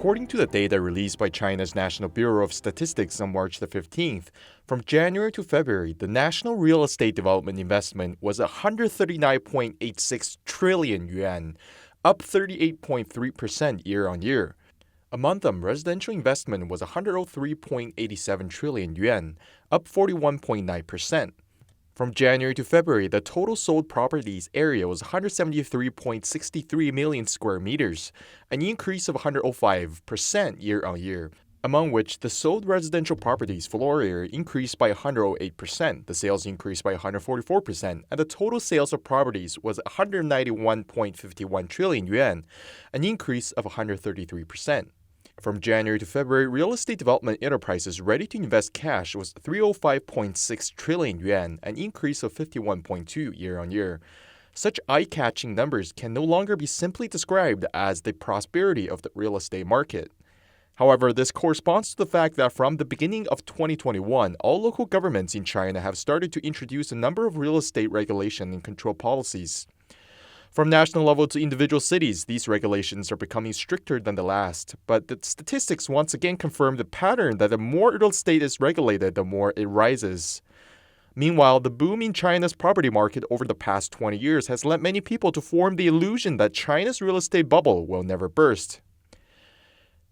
According to the data released by China's National Bureau of Statistics on March the 15th, from January to February, the national real estate development investment was 139.86 trillion yuan, up 38.3% year-on-year. Among them, residential investment was 103.87 trillion yuan, up 41.9%. From January to February, the total sold properties area was 173.63 million square meters, an increase of 105% year-on-year, among which the sold residential properties floor area increased by 108%, the sales increased by 144%, and the total sales of properties was 191.51 trillion yuan, an increase of 133%. From January to February, real estate development enterprises ready to invest cash was 305.6 trillion yuan, an increase of 51.2% year-on-year. Such eye-catching numbers can no longer be simply described as the prosperity of the real estate market. However, this corresponds to the fact that from the beginning of 2021, all local governments in China have started to introduce a number of real estate regulation and control policies. From national level to individual cities, these regulations are becoming stricter than the last. But the statistics once again confirm the pattern that the more real estate is regulated, the more it rises. Meanwhile, the boom in China's property market over the past 20 years has led many people to form the illusion that China's real estate bubble will never burst.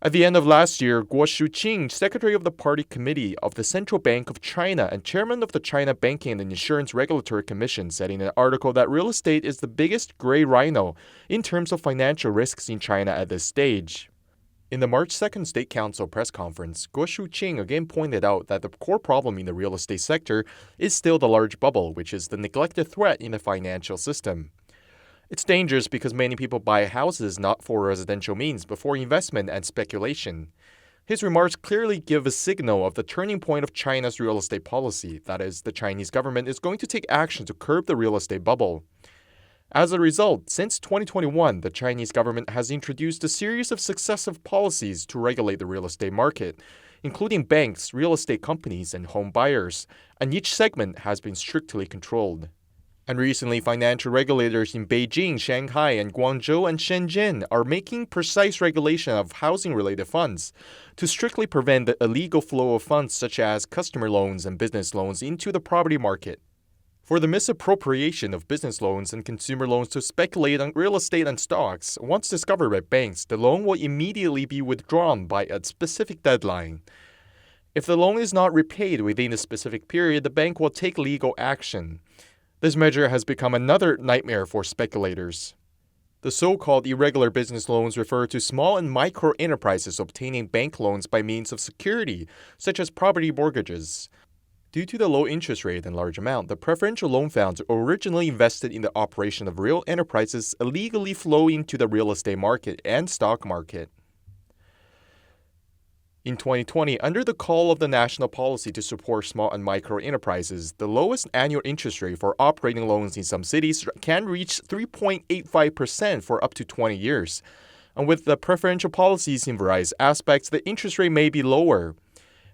At the end of last year, Guo Shuqing, secretary of the Party Committee of the Central Bank of China and chairman of the China Banking and Insurance Regulatory Commission, said in an article that real estate is the biggest gray rhino in terms of financial risks in China at this stage. In the March 2nd State Council press conference, Guo Shuqing again pointed out that the core problem in the real estate sector is still the large bubble, which is the neglected threat in the financial system. It's dangerous because many people buy houses not for residential means, but for investment and speculation. His remarks clearly give a signal of the turning point of China's real estate policy. That is, the Chinese government is going to take action to curb the real estate bubble. As a result, since 2021, the Chinese government has introduced a series of successive policies to regulate the real estate market, including banks, real estate companies, and home buyers, and each segment has been strictly controlled. And recently, financial regulators in Beijing, Shanghai, and Guangzhou and Shenzhen are making precise regulation of housing-related funds to strictly prevent the illegal flow of funds such as customer loans and business loans into the property market. For the misappropriation of business loans and consumer loans to speculate on real estate and stocks, once discovered by banks, the loan will immediately be withdrawn by a specific deadline. If the loan is not repaid within a specific period, the bank will take legal action. This measure has become another nightmare for speculators. The so-called irregular business loans refer to small and micro enterprises obtaining bank loans by means of security, such as property mortgages. Due to the low interest rate and large amount, the preferential loan funds originally invested in the operation of real enterprises illegally flow into the real estate market and stock market. In 2020, under the call of the national policy to support small and micro enterprises, the lowest annual interest rate for operating loans in some cities can reach 3.85% for up to 20 years. And with the preferential policies in various aspects, the interest rate may be lower.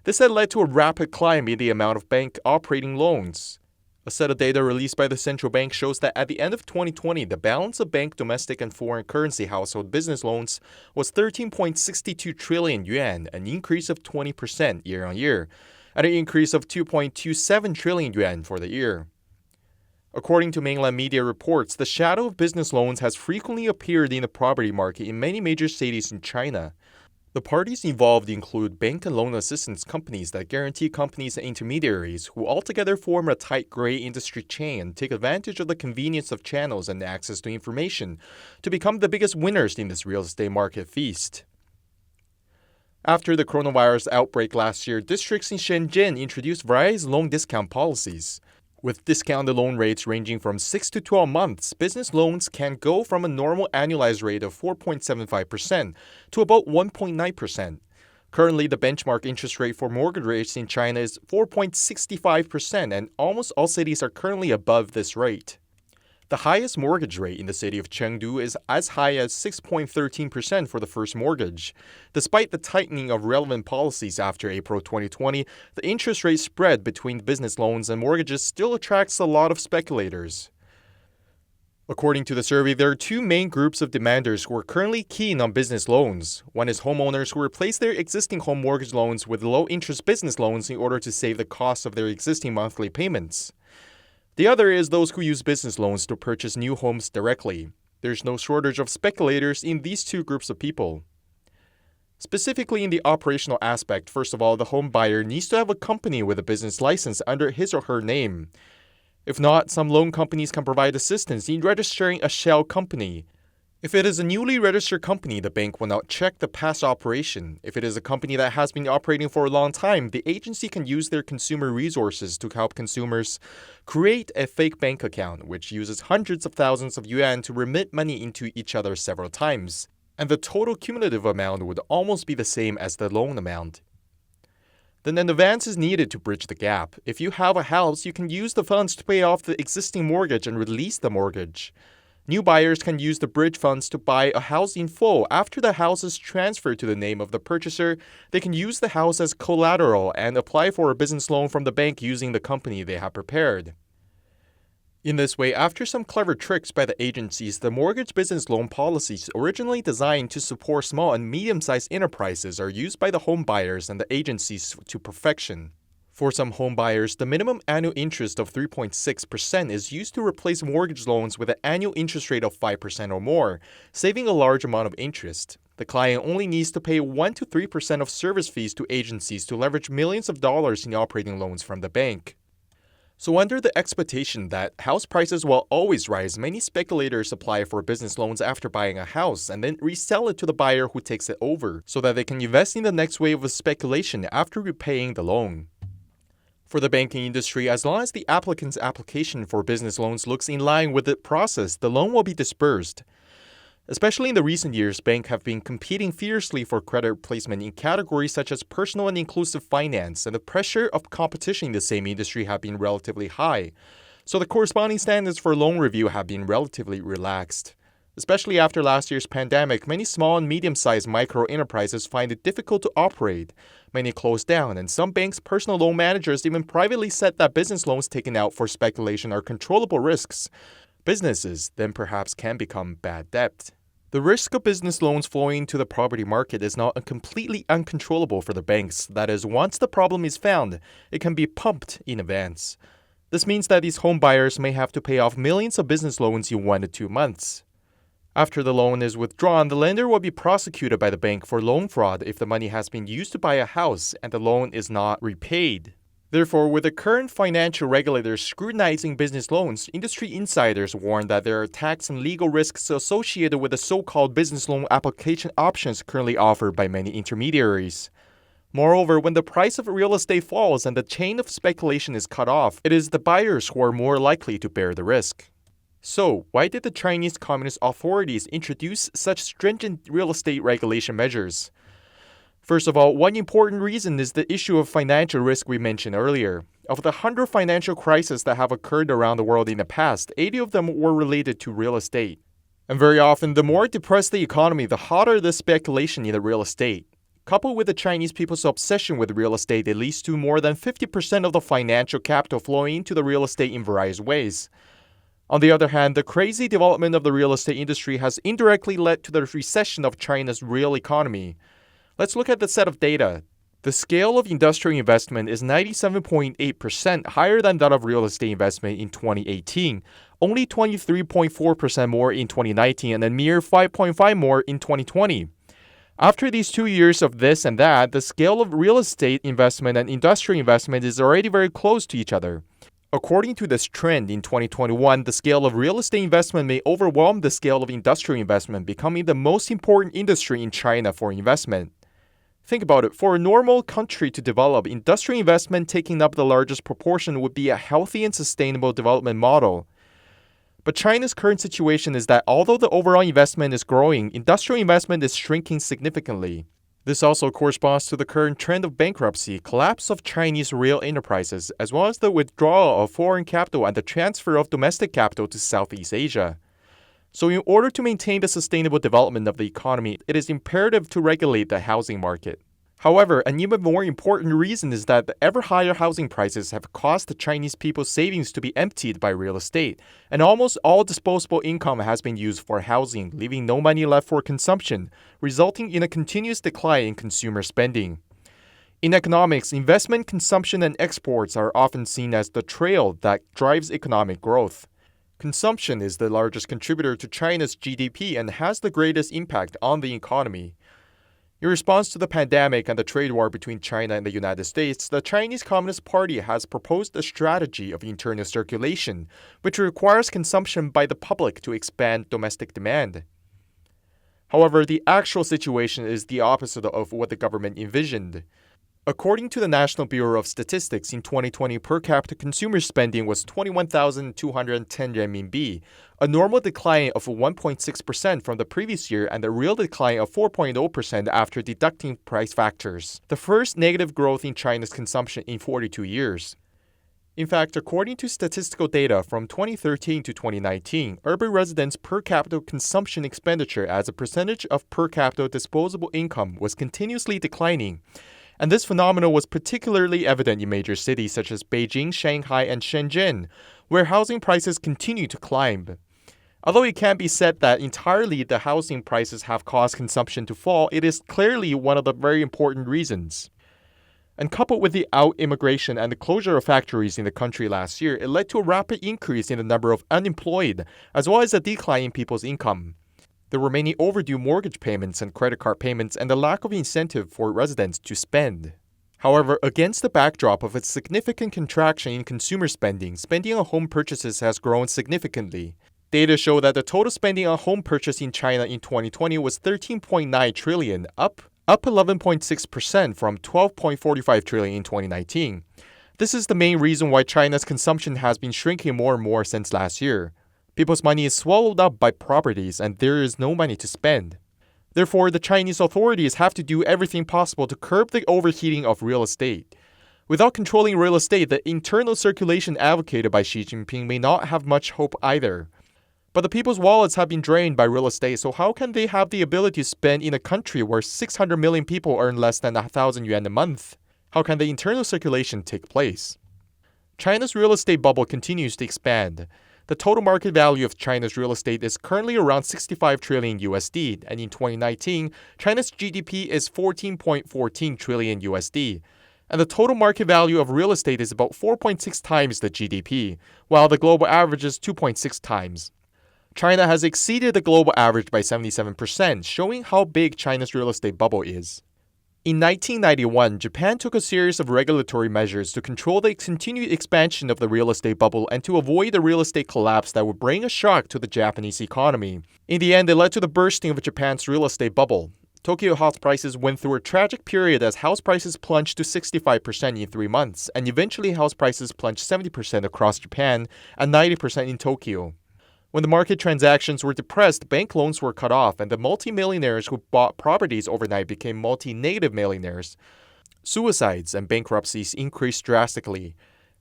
This had led to a rapid climb in the amount of bank operating loans. A set of data released by the central bank shows that at the end of 2020, the balance of bank domestic and foreign currency household business loans was 13.62 trillion yuan, an increase of 20% year-on-year, and an increase of 2.27 trillion yuan for the year. According to mainland media reports, the shadow of business loans has frequently appeared in the property market in many major cities in China. The parties involved include bank and loan assistance companies that guarantee companies and intermediaries who altogether form a tight gray industry chain and take advantage of the convenience of channels and access to information to become the biggest winners in this real estate market feast. After the coronavirus outbreak last year, districts in Shenzhen introduced various loan discount policies. With discounted loan rates ranging from 6 to 12 months, business loans can go from a normal annualized rate of 4.75% to about 1.9%. Currently, the benchmark interest rate for mortgage rates in China is 4.65%, and almost all cities are currently above this rate. The highest mortgage rate in the city of Chengdu is as high as 6.13% for the first mortgage. Despite the tightening of relevant policies after April 2020, the interest rate spread between business loans and mortgages still attracts a lot of speculators. According to the survey, there are two main groups of demanders who are currently keen on business loans. One is homeowners who replace their existing home mortgage loans with low-interest business loans in order to save the cost of their existing monthly payments. The other is those who use business loans to purchase new homes directly. There's no shortage of speculators in these two groups of people. Specifically in the operational aspect, first of all, the home buyer needs to have a company with a business license under his or her name. If not, some loan companies can provide assistance in registering a shell company. If it is a newly registered company, the bank will not check the past operation. If it is a company that has been operating for a long time, the agency can use their consumer resources to help consumers create a fake bank account, which uses hundreds of thousands of yuan to remit money into each other several times. And the total cumulative amount would almost be the same as the loan amount. Then an advance is needed to bridge the gap. If you have a house, you can use the funds to pay off the existing mortgage and release the mortgage. New buyers can use the bridge funds to buy a house in full. After the house is transferred to the name of the purchaser, they can use the house as collateral and apply for a business loan from the bank using the company they have prepared. In this way, after some clever tricks by the agencies, the mortgage business loan policies originally designed to support small and medium-sized enterprises are used by the home buyers and the agencies to perfection. For some home buyers, the minimum annual interest of 3.6% is used to replace mortgage loans with an annual interest rate of 5% or more, saving a large amount of interest. The client only needs to pay 1 to 3% of service fees to agencies to leverage millions of dollars in operating loans from the bank. So under the expectation that house prices will always rise, many speculators apply for business loans after buying a house and then resell it to the buyer who takes it over, so that they can invest in the next wave of speculation after repaying the loan. For the banking industry, as long as the applicant's application for business loans looks in line with the process, the loan will be disbursed. Especially in the recent years, banks have been competing fiercely for credit placement in categories such as personal and inclusive finance, and the pressure of competition in the same industry have been relatively high. So the corresponding standards for loan review have been relatively relaxed. Especially after last year's pandemic, many small and medium-sized micro-enterprises find it difficult to operate. Many closed down, and some banks' personal loan managers even privately said that business loans taken out for speculation are controllable risks. Businesses then perhaps can become bad debt. The risk of business loans flowing into the property market is not completely uncontrollable for the banks. That is, once the problem is found, it can be pumped in advance. This means that these home buyers may have to pay off millions of business loans in 1 to 2 months. After the loan is withdrawn, the lender will be prosecuted by the bank for loan fraud if the money has been used to buy a house and the loan is not repaid. Therefore, with the current financial regulators scrutinizing business loans, industry insiders warn that there are tax and legal risks associated with the so-called business loan application options currently offered by many intermediaries. Moreover, when the price of real estate falls and the chain of speculation is cut off, it is the buyers who are more likely to bear the risk. So, why did the Chinese Communist authorities introduce such stringent real estate regulation measures? First of all, one important reason is the issue of financial risk we mentioned earlier. Of the 100 financial crises that have occurred around the world in the past, 80 of them were related to real estate. And very often, the more depressed the economy, the hotter the speculation in the real estate. Coupled with the Chinese people's obsession with real estate, it leads to more than 50% of the financial capital flowing into the real estate in various ways. On the other hand, the crazy development of the real estate industry has indirectly led to the recession of China's real economy. Let's look at the set of data. The scale of industrial investment is 97.8% higher than that of real estate investment in 2018, only 23.4% more in 2019, and a mere 5.5% more in 2020. After these 2 years of this and that, the scale of real estate investment and industrial investment is already very close to each other. According to this trend, in 2021, the scale of real estate investment may overwhelm the scale of industrial investment, becoming the most important industry in China for investment. Think about it. For a normal country to develop, industrial investment taking up the largest proportion would be a healthy and sustainable development model. But China's current situation is that although the overall investment is growing, industrial investment is shrinking significantly. This also corresponds to the current trend of bankruptcy, collapse of Chinese real enterprises, as well as the withdrawal of foreign capital and the transfer of domestic capital to Southeast Asia. So in order to maintain the sustainable development of the economy, it is imperative to regulate the housing market. However, an even more important reason is that the ever higher housing prices have caused the Chinese people's savings to be emptied by real estate, and almost all disposable income has been used for housing, leaving no money left for consumption, resulting in a continuous decline in consumer spending. In economics, investment, consumption, and exports are often seen as the trail that drives economic growth. Consumption is the largest contributor to China's GDP and has the greatest impact on the economy. In response to the pandemic and the trade war between China and the United States, the Chinese Communist Party has proposed a strategy of internal circulation, which requires consumption by the public to expand domestic demand. However, the actual situation is the opposite of what the government envisioned. According to the National Bureau of Statistics, in 2020, per capita consumer spending was 21,210 renminbi, a normal decline of 1.6% from the previous year and a real decline of 4.0% after deducting price factors, the first negative growth in China's consumption in 42 years. In fact, according to statistical data from 2013 to 2019, urban residents' per capita consumption expenditure as a percentage of per capita disposable income was continuously declining. And this phenomenon was particularly evident in major cities such as Beijing, Shanghai, and Shenzhen, where housing prices continue to climb. Although it can't be said that entirely the housing prices have caused consumption to fall, it is clearly one of the very important reasons. And coupled with the out-immigration and the closure of factories in the country last year, it led to a rapid increase in the number of unemployed, as well as a decline in people's income. There were many overdue mortgage payments and credit card payments and the lack of incentive for residents to spend. However, against the backdrop of a significant contraction in consumer spending, spending on home purchases has grown significantly. Data show that the total spending on home purchase in China in 2020 was 13.9 trillion, up 11.6% from 12.45 trillion in 2019. This is the main reason why China's consumption has been shrinking more and more since last year. People's money is swallowed up by properties and there is no money to spend. Therefore, the Chinese authorities have to do everything possible to curb the overheating of real estate. Without controlling real estate, the internal circulation advocated by Xi Jinping may not have much hope either. But the people's wallets have been drained by real estate, so how can they have the ability to spend in a country where 600 million people earn less than 1,000 yuan a month? How can the internal circulation take place? China's real estate bubble continues to expand. The total market value of China's real estate is currently around 65 trillion USD, and in 2019, China's GDP is 14.14 trillion USD. And the total market value of real estate is about 4.6 times the GDP, while the global average is 2.6 times. China has exceeded the global average by 77%, showing how big China's real estate bubble is. In 1991, Japan took a series of regulatory measures to control the continued expansion of the real estate bubble and to avoid a real estate collapse that would bring a shock to the Japanese economy. In the end, it led to the bursting of Japan's real estate bubble. Tokyo house prices went through a tragic period as house prices plunged to 65% in 3 months, and eventually house prices plunged 70% across Japan and 90% in Tokyo. When the market transactions were depressed, bank loans were cut off, and the multi-millionaires who bought properties overnight became multi-negative millionaires. Suicides and bankruptcies increased drastically.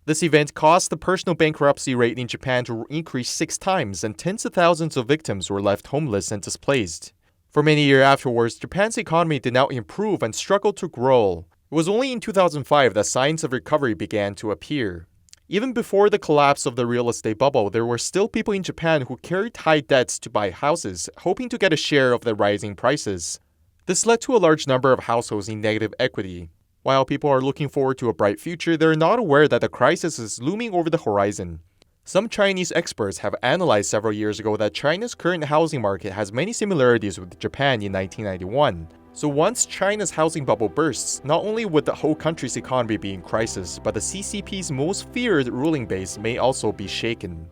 This event caused the personal bankruptcy rate in Japan to increase 6 times, and tens of thousands of victims were left homeless and displaced. For many years afterwards, Japan's economy did not improve and struggled to grow. It was only in 2005 that signs of recovery began to appear. Even before the collapse of the real estate bubble, there were still people in Japan who carried high debts to buy houses, hoping to get a share of the rising prices. This led to a large number of households in negative equity. While people are looking forward to a bright future, they're not aware that the crisis is looming over the horizon. Some Chinese experts have analyzed several years ago that China's current housing market has many similarities with Japan in 1991. So once China's housing bubble bursts, not only would the whole country's economy be in crisis, but the CCP's most feared ruling base may also be shaken.